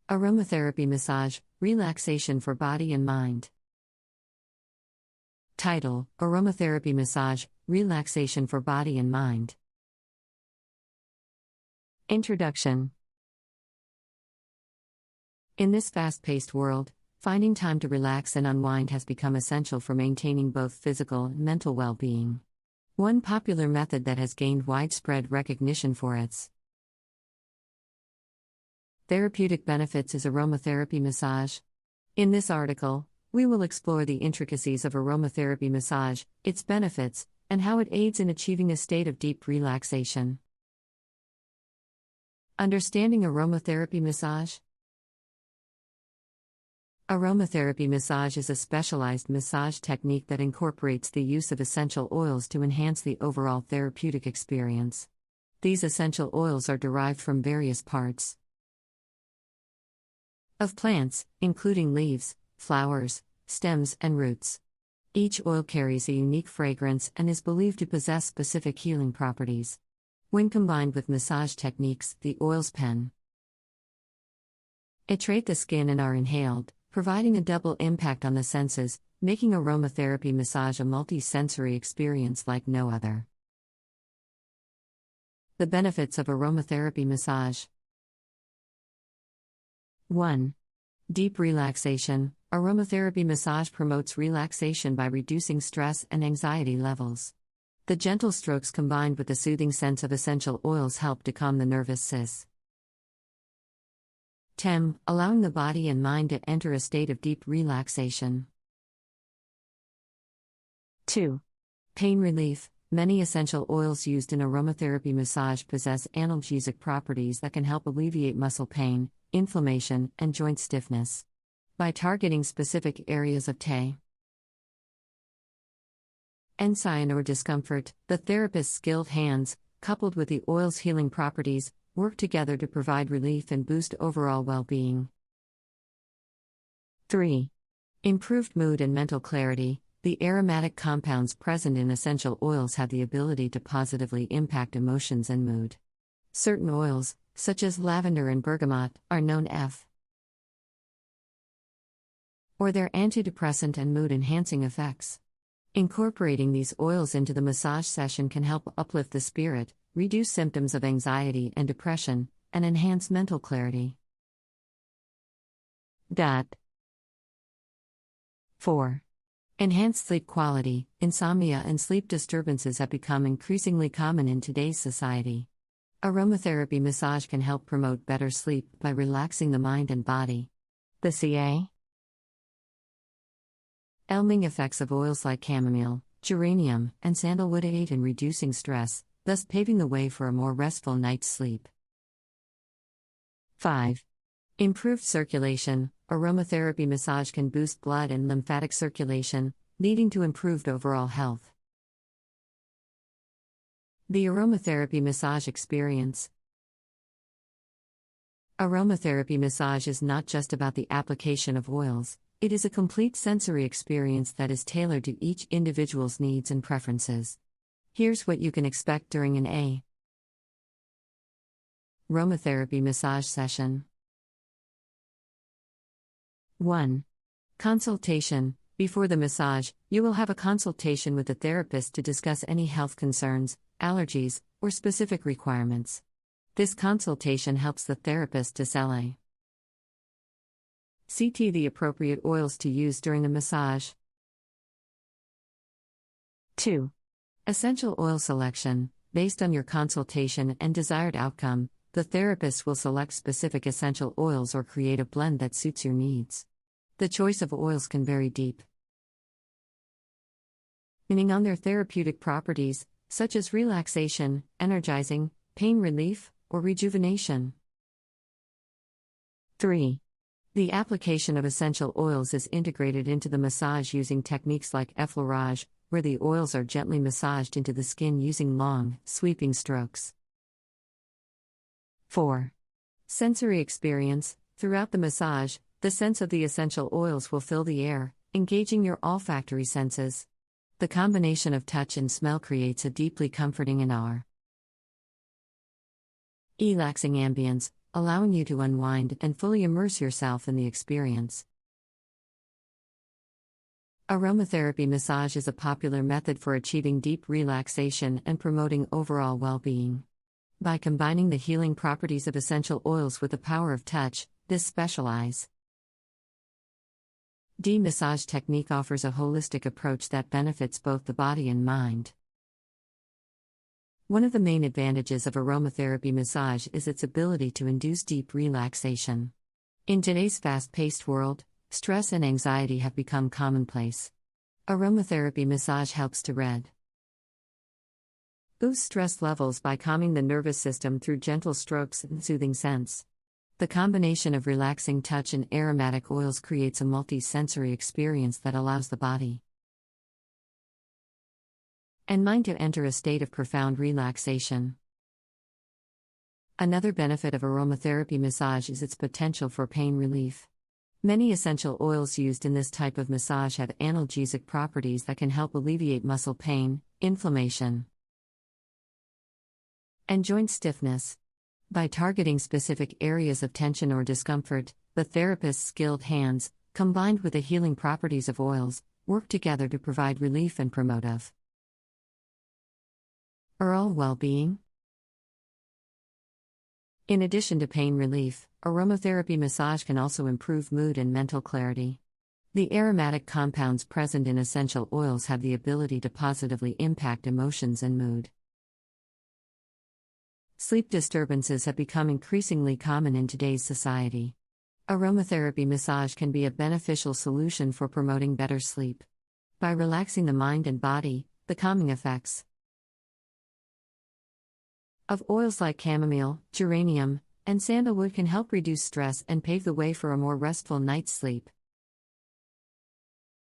Aromatherapy massage, relaxation for body and mind. Title: Aromatherapy massage, relaxation for body and mind. Introduction. In this fast-paced world, finding time to relax and unwind has become essential for maintaining both physical and mental well-being. One popular method that has gained widespread recognition for its therapeutic benefits is aromatherapy massage. In this article, we will explore the intricacies of aromatherapy massage, its benefits, and how it aids in achieving a state of deep relaxation. Understanding aromatherapy massage. Aromatherapy massage is a specialized massage technique that incorporates the use of essential oils to enhance the overall therapeutic experience. These essential oils are derived from various parts of plants, including leaves, flowers, stems, and roots. Each oil carries a unique fragrance and is believed to possess specific healing properties. When combined with massage techniques, the oils penetrate the skin and are inhaled, providing a double impact on the senses, making aromatherapy massage a multi-sensory experience like no other. The benefits of aromatherapy massage. 1. Deep relaxation. Aromatherapy massage promotes relaxation by reducing stress and anxiety levels. The gentle strokes combined with the soothing scents of essential oils help to calm the nervous system, allowing the body and mind to enter a state of deep relaxation. 2. Pain relief. Many essential oils used in aromatherapy massage possess analgesic properties that can help alleviate muscle pain, inflammation, and joint stiffness. By targeting specific areas of tension or discomfort, the therapist's skilled hands, coupled with the oil's healing properties, work together to provide relief and boost overall well-being. 3. Improved mood and mental clarity. The aromatic compounds present in essential oils have the ability to positively impact emotions and mood. Certain oils, such as lavender and bergamot, are known for their antidepressant and mood-enhancing effects. Incorporating these oils into the massage session can help uplift the spirit, reduce symptoms of anxiety and depression, and enhance mental clarity. 4. Enhanced sleep quality. Insomnia and sleep disturbances have become increasingly common in today's society. Aromatherapy massage can help promote better sleep by relaxing the mind and body. The calming effects of oils like chamomile, geranium, and sandalwood aid in reducing stress, thus paving the way for a more restful night's sleep. 5. Improved circulation. Aromatherapy massage can boost blood and lymphatic circulation, leading to improved overall health. The aromatherapy massage experience. Aromatherapy massage is not just about the application of oils, it is a complete sensory experience that is tailored to each individual's needs and preferences. Here's what you can expect during an aromatherapy massage session. 1. Consultation. Before the massage, you will have a consultation with the therapist to discuss any health concerns, allergies, or specific requirements. This consultation helps the therapist to select the appropriate oils to use during the massage. 2. Essential oil selection. Based on your consultation and desired outcome, the therapist will select specific essential oils or create a blend that suits your needs. The choice of oils can vary depending on their therapeutic properties, such as relaxation, energizing, pain relief, or rejuvenation. 3. The application of essential oils is integrated into the massage using techniques like effleurage, where the oils are gently massaged into the skin using long, sweeping strokes. 4. Sensory experience. Throughout the massage, the scents of the essential oils will fill the air, engaging your olfactory senses. The combination of touch and smell creates a deeply comforting and relaxing ambience, allowing you to unwind and fully immerse yourself in the experience. Aromatherapy massage is a popular method for achieving deep relaxation and promoting overall well-being. By combining the healing properties of essential oils with the power of touch, this specialized massage technique offers a holistic approach that benefits both the body and mind. One of the main advantages of aromatherapy massage is its ability to induce deep relaxation. In today's fast-paced world, stress and anxiety have become commonplace. Aromatherapy massage helps to boost stress levels by calming the nervous system through gentle strokes and soothing scents. The combination of relaxing touch and aromatic oils creates a multi-sensory experience that allows the body and mind to enter a state of profound relaxation. Another benefit of aromatherapy massage is its potential for pain relief. Many essential oils used in this type of massage have analgesic properties that can help alleviate muscle pain, inflammation, and joint stiffness. By targeting specific areas of tension or discomfort, the therapist's skilled hands, combined with the healing properties of oils, work together to provide relief and promote overall well-being. In addition to pain relief, aromatherapy massage can also improve mood and mental clarity. The aromatic compounds present in essential oils have the ability to positively impact emotions and mood. Sleep disturbances have become increasingly common in today's society. Aromatherapy massage can be a beneficial solution for promoting better sleep. By relaxing the mind and body, the calming effects of oils like chamomile, geranium, and sandalwood can help reduce stress and pave the way for a more restful night's sleep.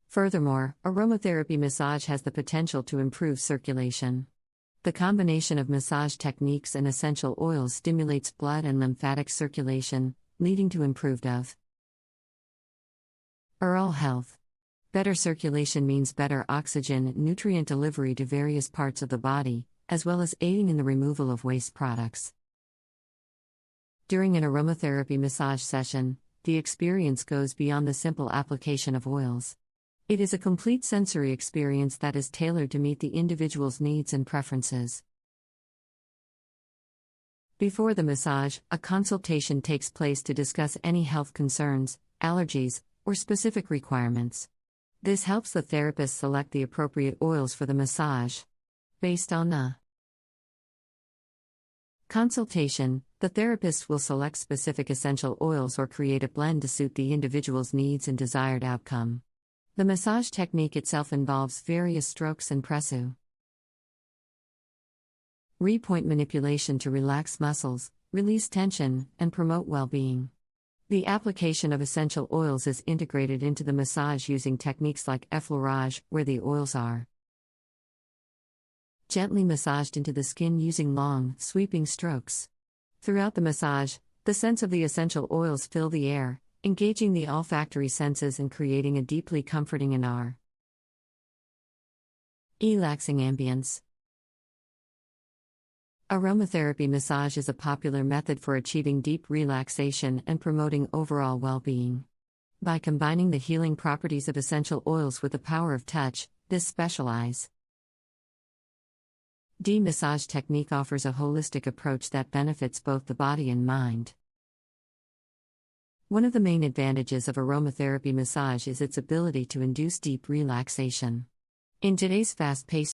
Furthermore, aromatherapy massage has the potential to improve circulation. The combination of massage techniques and essential oils stimulates blood and lymphatic circulation, leading to improved overall health. Better circulation means better oxygen and nutrient delivery to various parts of the body, as well as aiding in the removal of waste products. During an aromatherapy massage session, the experience goes beyond the simple application of oils. It is a complete sensory experience that is tailored to meet the individual's needs and preferences. Before the massage, a consultation takes place to discuss any health concerns, allergies, or specific requirements. This helps the therapist select the appropriate oils for the massage. Based on the consultation, the therapist will select specific essential oils or create a blend to suit the individual's needs and desired outcome. The massage technique itself involves various strokes and point manipulation to relax muscles, release tension, and promote well-being. The application of essential oils is integrated into the massage using techniques like effleurage, where the oils are gently massaged into the skin using long, sweeping strokes. Throughout the massage, the scents of the essential oils fill the air, engaging the olfactory senses and creating a deeply comforting and relaxing ambience. Aromatherapy massage is a popular method for achieving deep relaxation and promoting overall well-being. By combining the healing properties of essential oils with the power of touch, this specialized massage technique offers a holistic approach that benefits both the body and mind. One of the main advantages of aromatherapy massage is its ability to induce deep relaxation. In today's fast-paced